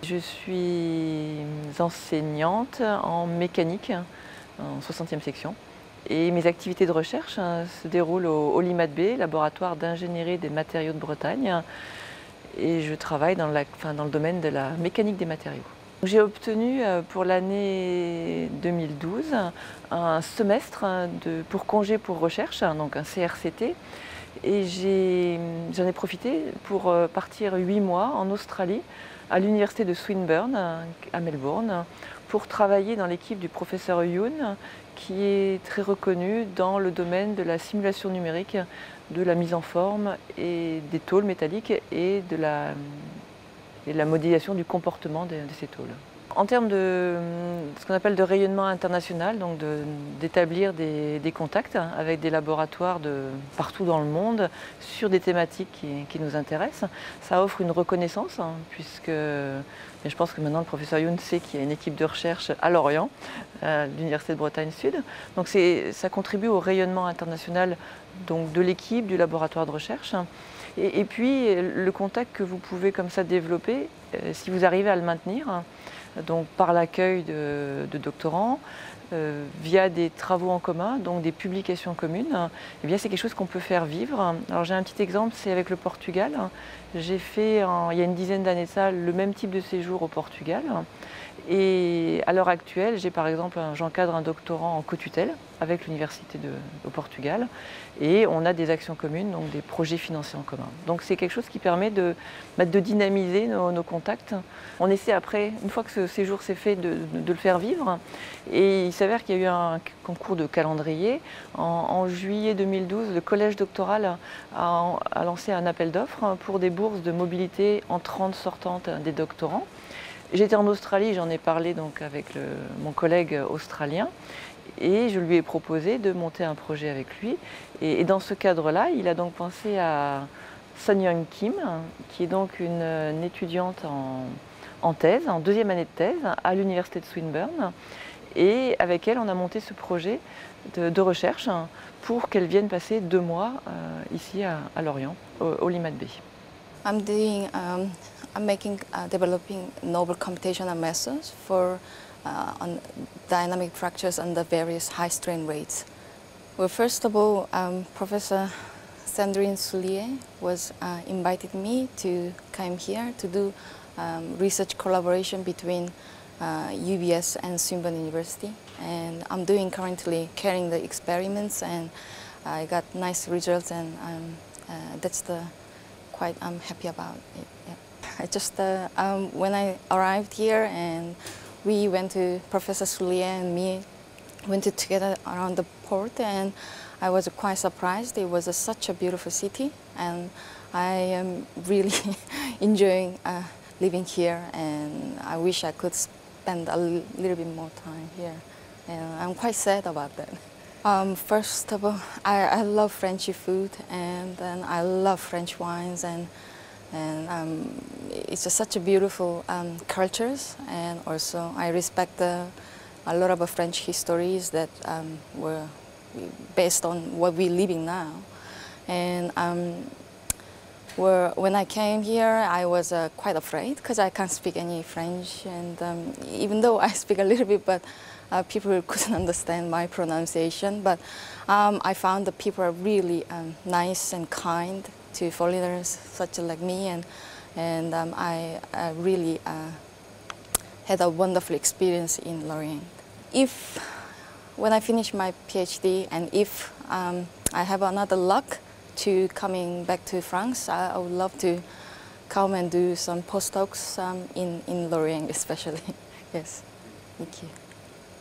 Je suis enseignante en mécanique, en 60e section. Et mes activités de recherche se déroulent au LIMAD-B, laboratoire d'ingénierie des matériaux de Bretagne. Et je travaille dans le domaine de la mécanique des matériaux. J'ai obtenu pour l'année 2012 un semestre pour congé pour recherche, donc un CRCT. Et j'en ai profité pour partir 8 mois en Australie, à l'université de Swinburne, à Melbourne, pour travailler dans l'équipe du professeur Yoon, qui est très reconnu dans le domaine de la simulation numérique, de la mise en forme et des tôles métalliques et de la modélisation du comportement de ces tôles. En termes de ce qu'on appelle de rayonnement international, donc d'établir des contacts avec des laboratoires de partout dans le monde sur des thématiques qui nous intéressent, ça offre une reconnaissance, puisque je pense que maintenant le professeur Yoon sait qu'il y a une équipe de recherche à Lorient, à l'Université de Bretagne Sud. Donc ça contribue au rayonnement international donc, de l'équipe, du laboratoire de recherche. Et puis le contact que vous pouvez comme ça développer, si vous arrivez à le maintenir, donc par l'accueil de doctorants, via des travaux en commun, donc des publications communes, eh bien c'est quelque chose qu'on peut faire vivre. Alors j'ai un petit exemple, c'est avec le Portugal. J'ai fait, il y a une dizaine d'années de ça, le même type de séjour au Portugal. Et à l'heure actuelle, par exemple, j'encadre un doctorant en co-tutelle avec l'université au Portugal. Et on a des actions communes, donc des projets financés en commun. Donc c'est quelque chose qui permet de dynamiser nos contacts. On essaie après, une fois que ce séjour s'est fait, de le faire vivre. Et il s'avère qu'il y a eu un concours de calendrier. En juillet 2012, le collège doctoral a lancé un appel d'offres pour des bourses de mobilité entrantes, sortantes des doctorants. J'étais en Australie, j'en ai parlé donc avec mon collègue australien et je lui ai proposé de monter un projet avec lui. Et dans ce cadre-là, il a donc pensé à Sun Young Kim, qui est donc une étudiante en thèse, en deuxième année de thèse, à l'université de Swinburne. Et avec elle, on a monté ce projet de recherche pour qu'elle vienne passer 2 mois ici à Lorient, au LIMAD-B. Developing novel computational methods for on dynamic fractures under various high strain rates. Well, first of all, Professor Sandrine Soulier was invited me to come here to do research collaboration between UBS and Swinburne University, and I'm doing currently carrying the experiments, and I got nice results, and that's I'm happy about it. Yeah. I just when I arrived here, and we went to Professor Soulier and me went together around the port, and I was quite surprised. It was such a beautiful city, and I am really enjoying living here, and I wish I could spend a little bit more time here, and I'm quite sad about that. First of all, I love French food, and then I love French wines, and it's just such a beautiful cultures, and also I respect a lot of French histories that were based on what we're living now. And when I came here, I was quite afraid because I can't speak any French, and even though I speak a little bit, but people couldn't understand my pronunciation. But I found that people are really nice and kind to foreigners such like me, and I really had a wonderful experience in Lorient. When I finish my PhD, and if I have another luck to coming back to France, I would love to come and do some postdocs in Lorient especially. Yes, thank you.